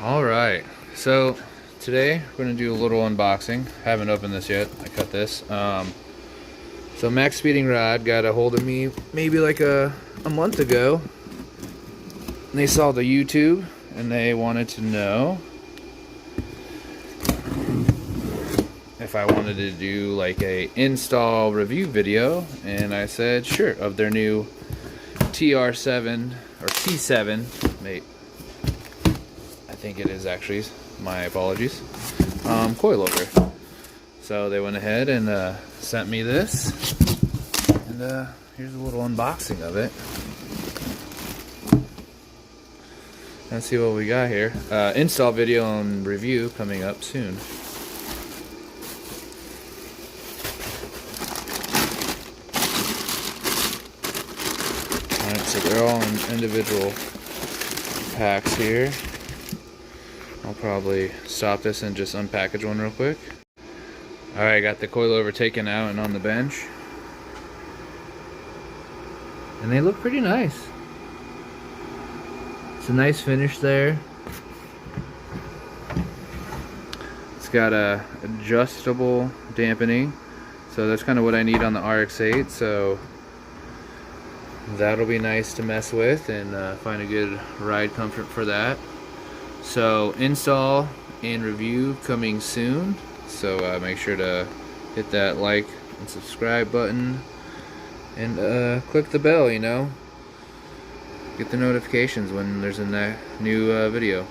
Alright, so today we're going to do a little unboxing. Haven't opened this yet. I cut this. So Maxpeeding Rod got a hold of me maybe like a month ago. And they saw the YouTube and they wanted to know if I wanted to do like a install review video, and I said sure, of their new TR7 or T7, mate. I think it is actually, my apologies, coilover. So they went ahead and sent me this, and here's a little unboxing of it. Let's see what we got here. Install video and review coming up soon. Alright, so they're all in individual packs here. I'll probably stop this and just unpackage one real quick. Alright, got the coilover taken out and on the bench. And they look pretty nice. It's a nice finish there. It's got a adjustable dampening. So that's kind of what I need on the RX-8. So that'll be nice to mess with and find a good ride comfort for that. So install and review coming soon, so make sure to hit that like and subscribe button and click the bell, you know, get the notifications when there's a new video.